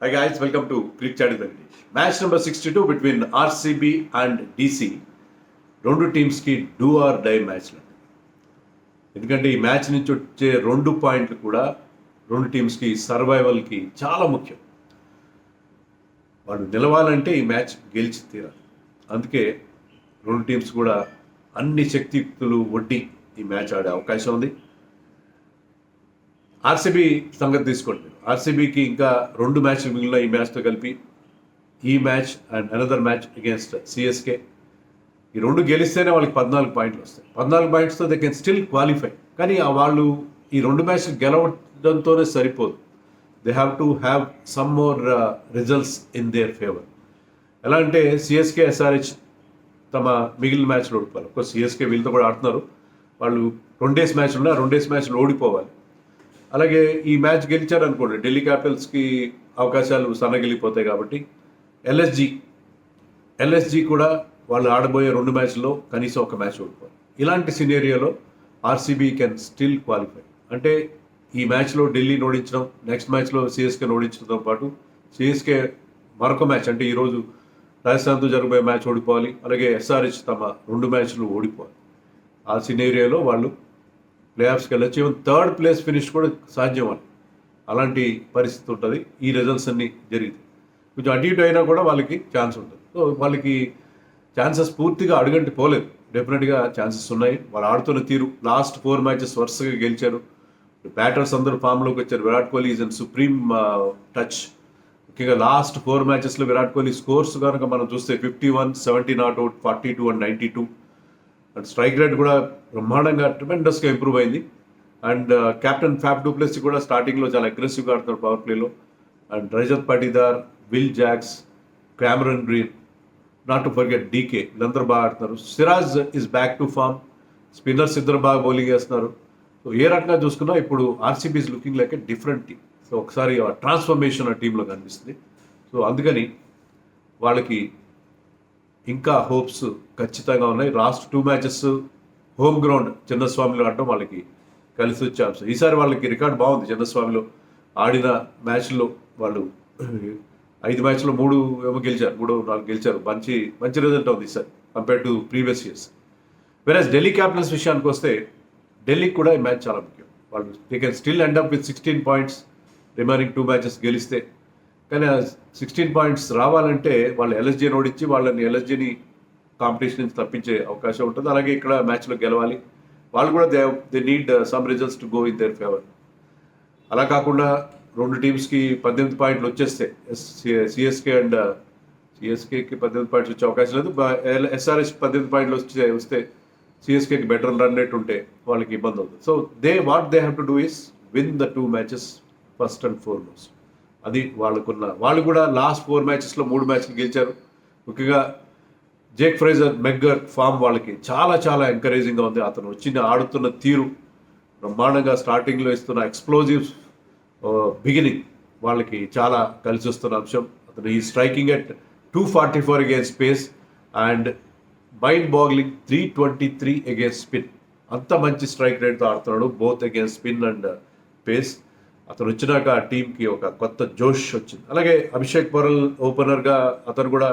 Hi guys, welcome to Cricket Chat with Venkatesh. Match number 62 between RCB and DC. రెండు టీమ్స్కి do or die మ్యాచ్లు. ఎందుకంటే ఈ match నుంచి వచ్చే 2 పాయింట్లు కూడా రెండు టీమ్స్కి సర్వైవల్కి చాలా ముఖ్యం. వాళ్ళు నిలవాలంటే ఈ మ్యాచ్ గెలిచి తీరాలి. అందుకే రెండు టీమ్స్ కూడా అన్ని శక్తియుక్తులు ఒడ్డి ఈ మ్యాచ్ ఆడే అవకాశం ఉంది. ఆర్సీబీ సంగతి తీసుకోండి. ఆర్సీబీకి ఇంకా 2 మ్యాచ్లు మిగిలిన ఈ మ్యాచ్తో కలిపి ఈ match and another match against CSK. ఈ 2 గెలిస్తేనే వాళ్ళకి 14 పాయింట్లు వస్తాయి. 14 పాయింట్స్తో దే కెన్ స్టిల్ క్వాలిఫై. కానీ వాళ్ళు ఈ 2 మ్యాచ్లు గెలవడంతోనే సరిపోదు. They have to have some more results in there favour. ఎలా అంటే సిఎస్కే ఎస్ఆర్హెచ్ తమ మిగిలిన మ్యాచ్లు ఓడిపోవాలి. ఒక సిఎస్కే వీళ్ళతో కూడా ఆడుతున్నారు. వాళ్ళు 2 డేస్ మ్యాచ్ ఉన్నా 2 డేస్ మ్యాచ్లు ఓడిపోవాలి. అలాగే ఈ మ్యాచ్ గెలిచారనుకోండి ఢిల్లీ క్యాపిటల్స్కి అవకాశాలు సన్నగిలిపోతాయి. కాబట్టి ఎల్ఎస్జీ కూడా వాళ్ళు ఆడబోయే 2 మ్యాచ్ల్లో కనీసం ఒక మ్యాచ్ ఓడిపోవాలి. ఇలాంటి సినేరియోలో ఆర్సీబీ కెన్ స్టిల్ క్వాలిఫై. అంటే ఈ మ్యాచ్లో ఢిల్లీని ఓడించడం, నెక్స్ట్ మ్యాచ్లో సిఎస్కేని ఓడించడంతో పాటు సిఎస్కే మరొక మ్యాచ్ అంటే ఈరోజు రాజస్థాన్తో జరగబోయే మ్యాచ్ ఓడిపోవాలి. అలాగే ఎస్ఆర్హెచ్ తమ 2 మ్యాచ్లు ఓడిపోవాలి. ఆ సినేరియోలో వాళ్ళు ప్లే ఆఫ్స్కి వెళ్ళొచ్చు. ఈవెన్ 3rd ప్లేస్ ఫినిష్ కూడా సాధ్యం అని అలాంటి పరిస్థితి ఉంటుంది. ఈ రిజల్ట్స్ అన్నీ జరిగితే కొంచెం అటు ఇటు అయినా కూడా వాళ్ళకి ఛాన్స్ ఉంటుంది. సో వాళ్ళకి ఛాన్సెస్ పూర్తిగా అడుగంటి పోలేదు. డెఫినెట్గా ఛాన్సెస్ ఉన్నాయి. వాళ్ళు ఆడుతున్న తీరు, లాస్ట్ 4 మ్యాచెస్ వరుసగా గెలిచారు. బ్యాటర్స్ అందరూ ఫామ్లోకి వచ్చారు. Virat Kohli is in supreme touch. ముఖ్యంగా లాస్ట్ 4 మ్యాచెస్లో విరాట్ కోహ్లీ స్కోర్స్ కనుక మనం చూస్తే 51, 70 not out, 42 and 92. And strike rate కూడా బ్రహ్మాండంగా ట్రిమెండస్గా ఇంప్రూవ్ అయింది. And captain Faf du Plessis కూడా స్టార్టింగ్లో చాలా అగ్రెసివ్గా ఆడుతున్నారు పవర్ ప్లేలో. And Rajat Patidar, Will Jacks, Cameron Green, not to forget DK, వీళ్ళందరూ బాగా ఆడుతున్నారు. Siraj is back to form. Spinners ఇద్దరు బాగా బౌలింగ్ వేస్తున్నారు. సో ఏ రకంగా చూసుకున్నా ఇప్పుడు RCB is looking like a different team. So ఒకసారి ట్రాన్స్ఫర్మేషన్ ఆ టీంలో కనిపిస్తుంది. సో అందుకని వాళ్ళకి ఇంకా హోప్స్ ఖచ్చితంగా ఉన్నాయి. లాస్ట్ 2 మ్యాచెస్ హోమ్ గ్రౌండ్ చిన్నస్వామిలో ఆడటం వాళ్ళకి కలిసి వచ్చే అంశం. ఈసారి వాళ్ళకి రికార్డ్ బాగుంది. చిన్నస్వామిలో ఆడిన మ్యాచ్లో వాళ్ళు 5 మ్యాచ్లో 3 ఏమో గెలిచారు, 3-4 గెలిచారు. మంచి రిజల్ట్ ఉంది ఈసారి కంపేర్ టు ప్రీవియస్ ఇయర్స్. వెరాజ్ ఢిల్లీ క్యాపిటల్స్ విషయానికి వస్తే ఢిల్లీకి కూడా ఈ మ్యాచ్ చాలా ముఖ్యం. వాళ్ళు they can still end up with 16 points remaining 2 matches గెలిస్తే. కానీ 16 పాయింట్స్ రావాలంటే వాళ్ళు ఎల్ఎస్జీని ఓడించి వాళ్ళని ఎల్ఎస్జీని కాంపిటీషన్ నుంచి తప్పించే అవకాశం ఉంటుంది. అలాగే ఇక్కడ మ్యాచ్లో గెలవాలి. వాళ్ళు కూడా they need some results to go in there favour. అలా కాకుండా 2 టీమ్స్కి 18 పాయింట్లు వచ్చేస్తే సిఎస్కేకి 18 పాయింట్స్ వచ్చే అవకాశం లేదు. ఎస్ఆర్హెచ్ 18 పాయింట్లు వస్తే సిఎస్కేకి బెటర్ రన్ రేట్ ఉంటే వాళ్ళకి ఇబ్బంది అవుతుంది. So what they have to do is win the 2 matches first and foremost. అది వాళ్ళు కూడా లాస్ట్ 4 మ్యాచెస్లో 3 మ్యాచ్లు గెలిచారు. ముఖ్యంగా జేక్ ఫ్రేజర్ మెగ్గర్ ఫామ్ వాళ్ళకి చాలా ఎంకరేజింగ్గా ఉంది. అతను ఆడుతున్న తీరు బ్రహ్మాండంగా, స్టార్టింగ్లో ఇస్తున్న ఎక్స్ప్లోజివ్ బిగినింగ్ వాళ్ళకి చాలా కలిసి వస్తున్న అంశం. అతను ఈ striking at 244 against pace and mind boggling 323 against spin. అంత మంచి స్ట్రైక్ రేట్తో ఆడుతున్నాడు both against spin and pace. అతను వచ్చినాక ఆ టీంకి ఒక కొత్త జోష్ వచ్చింది. అలాగే అభిషేక్ పొరల్ ఓపెనర్గా అతను కూడా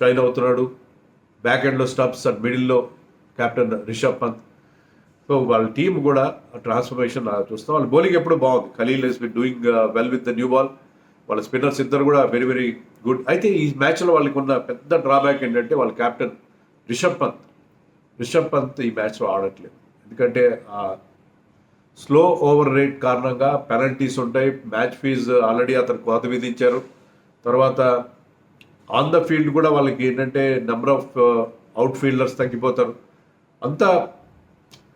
షైన్ అవుతున్నాడు. బ్యాక్ ఎండ్లో స్టబ్స్ అండ్ మిడిల్లో కెప్టెన్ రిషబ్ పంత్. సో వాళ్ళ టీం కూడా ట్రాన్స్ఫర్మేషన్ చూస్తాం. వాళ్ళ బౌలింగ్ ఎప్పుడు బాగుంది. Khaleel he's been doing well with the new ball. వాళ్ళ స్పిన్నర్స్ ఇద్దరు కూడా వెరీ గుడ్. అయితే ఈ మ్యాచ్లో వాళ్ళకి ఉన్న పెద్ద డ్రాబ్యాక్ ఏంటంటే వాళ్ళ కెప్టెన్ రిషబ్ పంత్ ఈ మ్యాచ్లో ఆడట్లేదు. ఎందుకంటే స్లో ఓవర్ రేట్ కారణంగా పెనల్టీస్ ఉంటాయి. మ్యాచ్ ఫీజు ఆల్రెడీ అతను కోత విధించారు. తర్వాత ఆన్ ద ఫీల్డ్ కూడా వాళ్ళకి ఏంటంటే నెంబర్ ఆఫ్ అవుట్ ఫీల్డర్స్ తగ్గిపోతారు అంతా.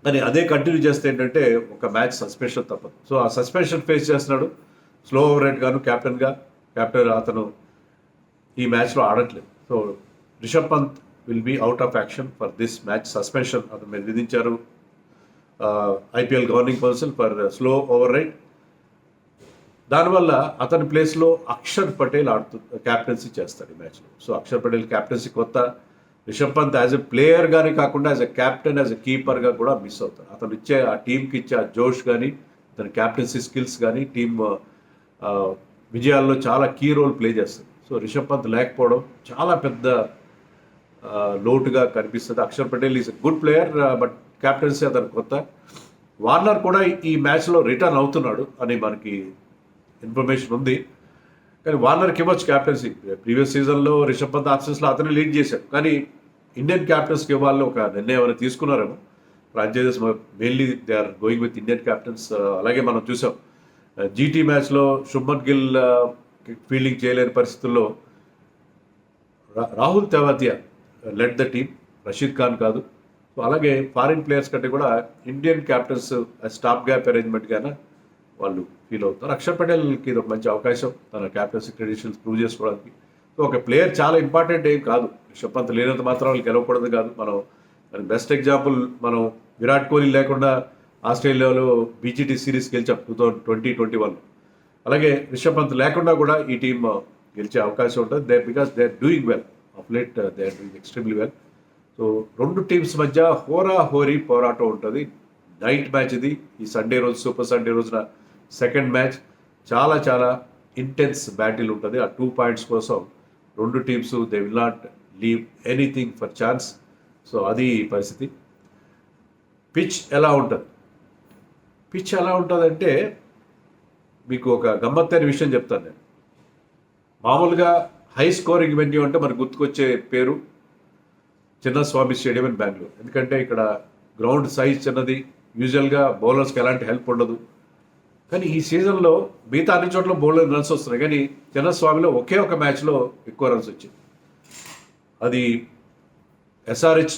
కానీ అదే కంటిన్యూ చేస్తే ఏంటంటే ఒక మ్యాచ్ సస్పెన్షన్ తప్పదు. సో ఆ సస్పెన్షన్ ఫేస్ చేస్తున్నాడు స్లో ఓవర్ రేట్ గాను. కెప్టెన్ అతను ఈ మ్యాచ్లో ఆడట్లేదు. So Rishabh Pant will be out of action for this match. Suspension అతను మీద విధించారు IPL governing council for slow over rate. దానివల్ల అతని ప్లేస్లో అక్షర్ పటేల్ క్యాప్టెన్సీ చేస్తాడు ఈ మ్యాచ్లో. సో అక్షర్ పటేల్ క్యాప్టెన్సీ కొత్త. Rishabh Pant as a player కానీ కాకుండా as a captain, as a కీపర్గా కూడా మిస్ అవుతాడు. అతను ఆ టీంకి ఇచ్చే ఆ జోష్ కానీ, అతని క్యాప్టెన్సీ స్కిల్స్ కానీ, టీమ్ విజయాల్లో చాలా కీ రోల్ ప్లే చేస్తుంది. సో రిషబ్ పంత్ లేకపోవడం చాలా పెద్ద లోటుగా కనిపిస్తుంది. Axar Patel is good player, but captaincy అతను కొత్త. వార్నర్ కూడా ఈ మ్యాచ్లో రిటర్న్ అవుతున్నాడు అని మనకి ఇన్ఫర్మేషన్ ఉంది. కానీ వార్నర్కి ఇవ్వచ్చు క్యాప్టెన్సీ. ప్రీవియస్ సీజన్లో రిషబ్ పంత్ ఆప్షన్స్లో అతనే లీడ్ చేశాడు. కానీ ఇండియన్ క్యాప్టెన్స్కి ఇవ్వాలని ఒక నిర్ణయం అనేది తీసుకున్నారేమో. Franchises mainly they are going with Indian captains. అలాగే మనం చూసాం జీటీ మ్యాచ్లో శుభ్మన్ గిల్ ఫీల్డింగ్ చేయలేని పరిస్థితుల్లో Rahul Tewatia led the team, Rashid Khan కాదు. సో అలాగే ఫారిన్ ప్లేయర్స్ కంటే కూడా ఇండియన్ క్యాప్టెన్స్ స్టాప్ గ్యాప్ అరేంజ్మెంట్గానే వాళ్ళు ఫీల్ అవుతారు. అక్షర్ పటేల్కి ఇది ఒక మంచి అవకాశం తన క్యాప్టెన్సీ క్రెడెన్షియల్స్ ప్రూవ్ చేసుకోవడానికి. సో ఒక ప్లేయర్ చాలా ఇంపార్టెంట్ ఏం కాదు, రిషబ్ పంత్ లేనంత మాత్రం వాళ్ళు గెలవకూడదు కాదు. మనం బెస్ట్ ఎగ్జాంపుల్ మనం విరాట్ కోహ్లీ లేకుండా ఆస్ట్రేలియాలో బీజీటీ సిరీస్ గెలిచాం 2021. అలాగే రిషబ్ పంత్ లేకుండా కూడా ఈ టీం గెలిచే అవకాశం ఉంటుంది. Because they are doing well of late, they are doing extremely well. So రెండు టీమ్స్ మధ్య హోరీ పోరాటం ఉంటుంది. నైట్ మ్యాచ్ ఇది, ఈ సండే రోజు సూపర్ సండే రోజున సెకండ్ మ్యాచ్. చాలా చాలా ఇంటెన్స్ బ్యాటిల్ ఉంటుంది. ఆ 2 points కోసం రెండు teams they will not leave anything for chance. So అది పరిస్థితి. పిచ్ ఎలా ఉంటుంది? పిచ్ ఎలా ఉంటుందంటే మీకు ఒక గమ్మత్తైన విషయం చెప్తాను నేను. మామూలుగా హై స్కోరింగ్ వెన్యూ అంటే మనకు గుర్తుకొచ్చే పేరు చిన్నస్వామి స్టేడియం ఇన్ బెంగళూరు. ఎందుకంటే ఇక్కడ గ్రౌండ్ సైజ్ చిన్నది, యూజువల్గా బౌలర్స్కి ఎలాంటి హెల్ప్ ఉండదు. కానీ ఈ సీజన్లో మిగతా అన్ని చోట్ల బౌలర్ రన్స్ వస్తున్నాయి, కానీ చిన్నస్వామిలో ఒకే ఒక మ్యాచ్లో ఎక్కువ రన్స్ వచ్చింది. అది ఎస్ఆర్హెచ్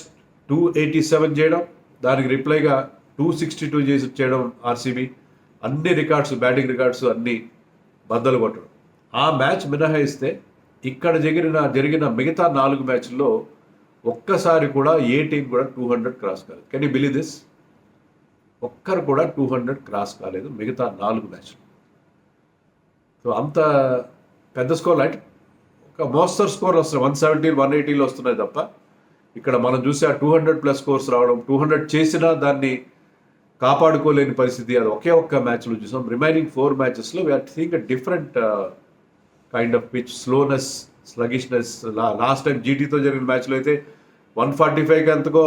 287 చేయడం, దానికి రిప్లైగా 262 చేయడం ఆర్సీబీ. అన్ని రికార్డ్స్, బ్యాటింగ్ రికార్డ్స్ అన్నీ బద్దలు కొట్టడం. ఆ మ్యాచ్ మినహాయిస్తే ఇక్కడ జరిగిన మిగతా 4 మ్యాచ్ల్లో ఒక్కసారి కూడా ఏ టీం కూడా 200 క్రాస్ కాలేదు. Can you believe this? ఒక్కరు కూడా 200 క్రాస్ కాలేదు మిగతా 4 మ్యాచ్లు. సో అంత పెద్ద స్కోర్, అంటే ఒక మోస్తరు స్కోర్ వస్తున్నాయి, 170, 180 వస్తున్నాయి తప్ప ఇక్కడ మనం చూసి ఆ 200+ స్కోర్స్ రావడం, 200 చేసినా దాన్ని కాపాడుకోలేని పరిస్థితి, అది ఒకే ఒక్క మ్యాచ్లో చూసాం. రిమైనింగ్ 4 మ్యాచెస్లో we're seeing a different kind of pitch, slowness, sluggishness. Last time జీటీతో జరిగిన మ్యాచ్లో అయితే 145కి ఎంతకో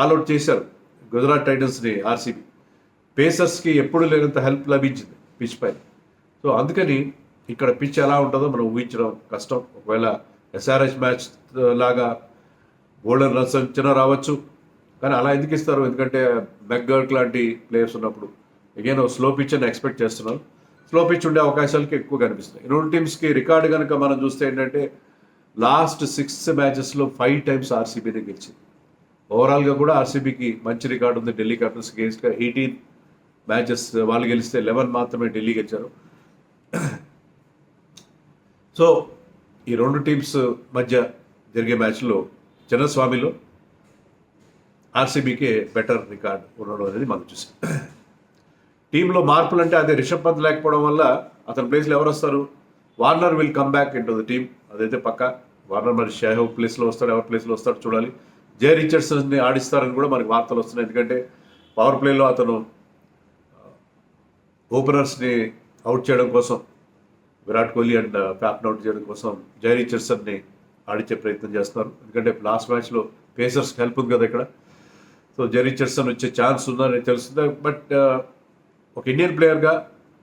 ఆల్అౌట్ చేశారు గుజరాత్ టైటన్స్ని ఆర్సీబీ. పేసర్స్కి ఎప్పుడు లేనంత హెల్ప్ లభించింది పిచ్ పైన. సో అందుకని ఇక్కడ పిచ్ ఎలా ఉంటుందో మనం ఊహించడం కష్టం. ఒకవేళ ఎస్ఆర్హెచ్ మ్యాచ్ లాగా గోల్డెన్ రన్స్ చిన్న రావచ్చు, కానీ అలా ఎందుకు ఇస్తారు? ఎందుకంటే మెగ్గర్క్ లాంటి ప్లేయర్స్ ఉన్నప్పుడు అగైన్ స్లో పిచ్ అని ఎక్స్పెక్ట్ చేస్తున్నారు. స్లో పిచ్ ఉండే అవకాశాలకి ఎక్కువ కనిపిస్తున్నాయి. రెండు టీమ్స్కి రికార్డు కనుక మనం చూస్తే ఏంటంటే లాస్ట్ 6 మ్యాచెస్లో 5 times ఆర్సీబీనే గెలిచింది. ఓవరాల్గా కూడా ఆర్సీబీకి మంచి రికార్డు ఉంది. ఢిల్లీ క్యాపిటల్స్ అగెయిన్స్ట్గా 18 మ్యాచెస్ వాళ్ళు గెలిస్తే 11 మాత్రమే ఢిల్లీ గెలిచారు. సో ఈ రెండు టీమ్స్ మధ్య జరిగే మ్యాచ్లో చిన్నస్వామిలో ఆర్సీబీకి బెటర్ రికార్డ్ ఉండడం అనేది మనం చూసాం. టీంలో మార్పులు అంటే అదే రిషబ్ పంత్ లేకపోవడం వల్ల అతని ప్లేస్లో ఎవరు వస్తారు? Warner will come back in to the team, అదైతే పక్కా. వార్నర్ మరి షాహో ప్లేస్లో వస్తాడు, ఎవరి ప్లేస్లో వస్తాడు చూడాలి. జే రిచర్డ్సన్ని ఆడిస్తారని కూడా మనకి వార్తలు వస్తున్నాయి. ఎందుకంటే పవర్ ప్లేలో అతను ఓపెనర్స్ని అవుట్ చేయడం కోసం, విరాట్ కోహ్లీ అండ్ ఫ్యాప్ని అవుట్ చేయడం కోసం జై రిచర్డ్సన్ని ఆడించే ప్రయత్నం చేస్తున్నారు. ఎందుకంటే లాస్ట్ మ్యాచ్లో పేసర్స్కి హెల్ప్ ఉంది కదా ఇక్కడ. సో జై రిచర్డ్సన్ వచ్చే ఛాన్స్ ఉందని తెలుస్తుంది. బట్ ఒక ఇండియన్ ప్లేయర్గా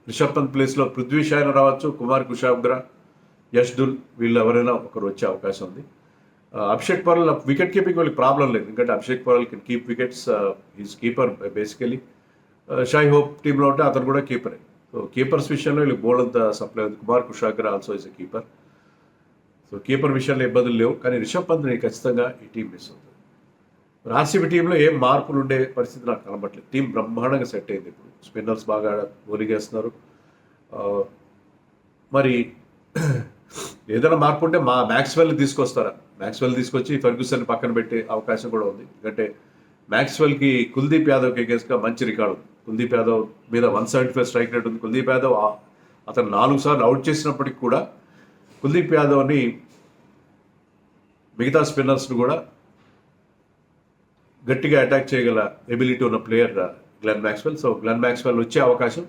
రిషబ్ పంత్ ప్లేస్లో పృథ్వీ షా రావచ్చు, కుమార్ కుషాగ్రా, యష్దుల్, వీళ్ళు ఎవరైనా ఒకరు వచ్చే అవకాశం ఉంది. అభిషేక్ పర్ల్ వికెట్ కీపింగ్ వాళ్ళకి ప్రాబ్లం లేదు, ఎందుకంటే Abhishek pearl can keep wickets, is keeper basically. షాయ్ hope టీంలో ఉంటే అతను కూడా కీపరే. సో కీపర్స్ విషయంలో వీళ్ళకి బోల్డ్ అంత సప్లై ఉంది. Kumar Kushagra also is a keeper. So keeper విషయంలో ఇబ్బందులు లేవు, కానీ రిషబ్ పంత్ని ఖచ్చితంగా ఈ టీం మిస్ అవుతుంది. ఆర్సీబీ టీంలో ఏం మార్పులు ఉండే పరిస్థితి నాకు కనబట్లేదు. టీం బ్రహ్మాండంగా సెట్ అయింది. ఇప్పుడు స్పిన్నర్స్ బాగా బౌలింగ్ వేస్తున్నారు. మరి ఏదైనా మార్పు ఉంటే మ్యాక్స్వెల్ తీసుకొస్తారా? మ్యాక్స్వెల్ తీసుకొచ్చి ఫెర్గ్యూసన్ పక్కన పెట్టే అవకాశం కూడా ఉంది. ఎందుకంటే మ్యాక్స్వెల్కి కుల్దీప్ యాదవ్కి అగేన్స్ట్గా మంచి రికార్డు ఉంది. కుల్దీప్ యాదవ్ మీద 175 స్ట్రైక్ రేట్ ఉంది. కుల్దీప్ యాదవ్ అతను 4 సార్లు అవుట్ చేసినప్పటికి కూడా కుల్దీప్ యాదవ్ని మిగతా స్పిన్నర్స్ను కూడా గట్టిగా అటాక్ చేయగల ఎబిలిటీ ఉన్న player Glenn Maxwell. So Glenn Maxwell వచ్చే అవకాశం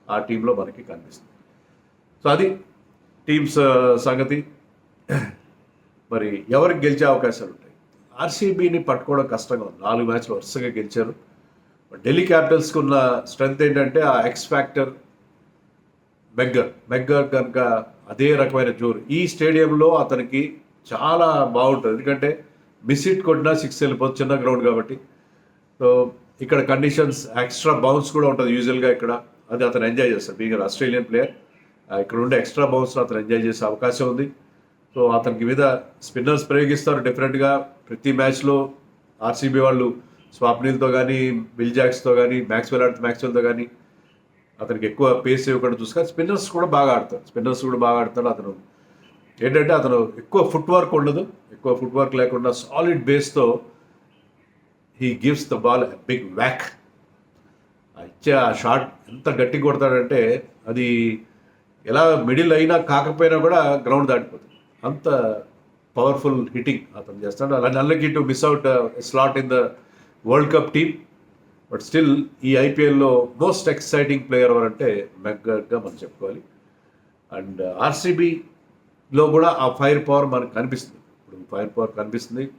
ఆ టీంలో మనకి కనిపిస్తుంది. సో అది టీమ్స్ సంగతి మరి ఎవరికి గెలిచే అవకాశాలు ఉంటాయి? ఆర్సీబీని పట్టుకోవడం కష్టంగా ఉంది. 4 మ్యాచ్లు వరుసగా గెలిచారు. ఢిల్లీ క్యాపిటల్స్కి ఉన్న స్ట్రెంగ్త్ ఏంటంటే ఆ ఎక్స్ ఫ్యాక్టర్ మెగ్గర్ కనుక అదే రకమైన జోరు ఈ స్టేడియంలో అతనికి చాలా బాగుంటుంది. ఎందుకంటే మిస్ హిట్ కొట్టినా 6 వెళ్ళిపోతుంది, చిన్న గ్రౌండ్ కాబట్టి. సో ఇక్కడ కండిషన్స్ ఎక్స్ట్రా బౌన్స్ కూడా ఉంటుంది యూజువల్గా ఇక్కడ. అది అతను ఎంజాయ్ చేస్తాడు. బీయింగ్ ఆస్ట్రేలియన్ ప్లేయర్ ఇక్కడ ఉండే ఎక్స్ట్రా బౌన్స్ అతను ఎంజాయ్ చేసే అవకాశం ఉంది. సో అతనికి మీద స్పిన్నర్స్ ప్రయోగిస్తారు డిఫరెంట్గా. ప్రతి మ్యాచ్లో ఆర్సీబీ వాళ్ళు స్వాప్నిల్తో కానీ బిల్ జాక్స్తో కానీ మ్యాక్స్వెల్తో కానీ అతనికి ఎక్కువ పేస్ ఇవ్వకుండా చూసుకొని స్పిన్నర్స్ కూడా బాగా ఆడతాడు. అతను ఏంటంటే అతను ఎక్కువ ఫుట్ వర్క్ ఉండదు, ఎక్కువ ఫుట్ వర్క్ లేకుండా సాలిడ్ బేస్తో he gives the ball big whack. ఇచ్చే ఆ షాట్ ఎంత గట్టి కొడతాడంటే అది ఎలా మిడిల్ అయినా కాకపోయినా కూడా గ్రౌండ్ దాటిపోతుంది. అంత పవర్ఫుల్ హిట్టింగ్ అతను చేస్తాడు. అలా నల్లకి to miss out slot in the world cup team. But still ఈ ఐపీఎల్లో మోస్ట్ ఎక్సైటింగ్ ప్లేయర్ ఎవరంటే మెగ్గర్గా మనం చెప్పుకోవాలి. అండ్ ఆర్సీబీలో కూడా ఆ ఫైర్ పవర్ మనకు కనిపిస్తుంది.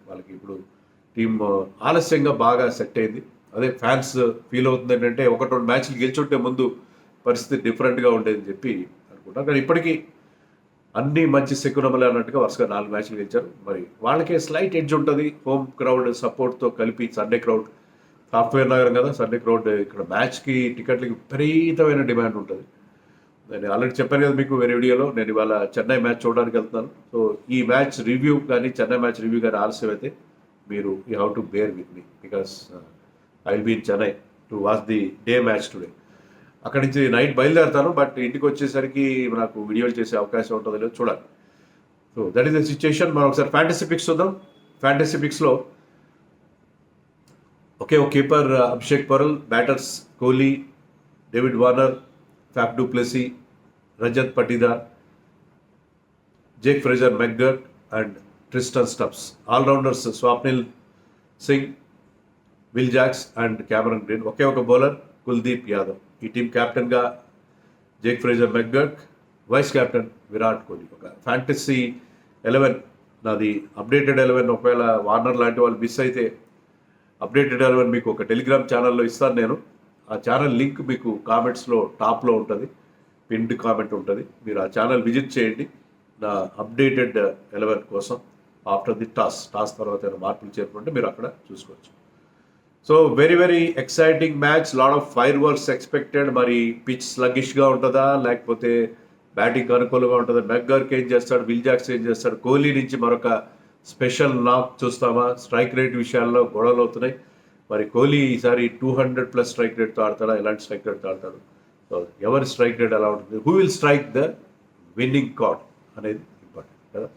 వాళ్ళకి ఇప్పుడు టీమ్ ఆలస్యంగా బాగా సెట్ అయింది. అదే ఫ్యాన్స్ ఫీల్ అవుతుంది ఏంటంటే 1-2 మ్యాచ్లు గెలిచుంటే ముందు పరిస్థితి డిఫరెంట్గా ఉండేదని చెప్పి అనుకుంటాను. కానీ ఇప్పటికీ అన్ని మంచి సెక్యునబుల్ అన్నట్టుగా వరుసగా 4 మ్యాచ్లు గెలిచారు. మరి వాళ్ళకే స్లైట్ ఎడ్జ్ ఉంటుంది హోమ్ క్రౌడ్ సపోర్ట్తో కలిపి. సండే క్రౌడ్ సాఫ్ట్వేర్ నగరం కదా, సండే క్రౌడ్ ఇక్కడ మ్యాచ్కి టికెట్లకి విపరీతమైన డిమాండ్ ఉంటుంది. నేను ఆల్రెడీ చెప్పాను కదా మీకు వేరే వీడియోలో, నేను ఇవాళ చెన్నై మ్యాచ్ చూడడానికి వెళ్తున్నాను. సో ఈ మ్యాచ్ రివ్యూ కానీ చెన్నై మ్యాచ్ రివ్యూ కానీ ఆలస్యం అయితే మీరు you have to bear with me because I will be in Chennai to watch the day match today. అక్కడి నుంచి నైట్ బయలుదేరుతాను, బట్ ఇంటికి వచ్చేసరికి నాకు వీడియోలు చేసే అవకాశం ఉంటుందో లేదో చూడాలి. So that is the situation. మనం ఒకసారి ఫ్యాంటసీ పిక్స్ చూద్దాం. ఫ్యాంటసీ పిక్స్లో ఒక keeper Abhishek Porel, batters Kohli, David Warner, Faf du Plessis, Rajat Patidar, Jake Fraser McGurk and Tristan Stubbs. Allrounders Swapnil Singh, Will Jacks and Cameron Green. ఒక బౌలర్ కుల్దీప్ యాదవ్. ఈ టీం క్యాప్టెన్గా Jake Fraser McGurk, vice captain Virat Kohli. ఒక fantasy 11 నాది అప్డేటెడ్ 11. ఒకవేళ Warner లాంటి వాళ్ళు మిస్ అయితే అప్డేటెడ్ 11 మీకు ఒక టెలిగ్రామ్ ఛానల్లో ఇస్తాను నేను. ఆ ఛానల్ లింక్ మీకు కామెంట్స్లో టాప్లో ఉంటుంది, పిన్డ్ కామెంట్ ఉంటుంది. మీరు ఆ ఛానల్ విజిట్ చేయండి నా అప్డేటెడ్ 11 కోసం. ఆఫ్టర్ ది టాస్ తర్వాత ఏమైనా మార్పులు చేరుకుంటే మీరు అక్కడ చూసుకోవచ్చు. So very exciting match, lot of fire works expected. మరి పిచ్ స్లగ్గిష్గా ఉంటుందా లేకపోతే బ్యాటింగ్ అనుకూలంగా ఉంటుందా? మెగ్గర్కి ఏం చేస్తాడు, విల్ జాక్స్ ఏం చేస్తాడు, కోహ్లీ నుంచి మరొక స్పెషల్ నాక్ చూస్తామా? స్ట్రైక్ రేట్ విషయాల్లో గొడవలు అవుతున్నాయి. మరి కోహ్లీ ఈసారి 200+ స్ట్రైక్ రేట్తో ఆడతాడా, ఎలాంటి స్ట్రైక్ రేట్తో ఆడతాడు? సో ఎవరి స్ట్రైక్ రేట్ ఎలా ఉంటుంది, who will strike the winning card అనేది ఇంపార్టెంట్ కదా.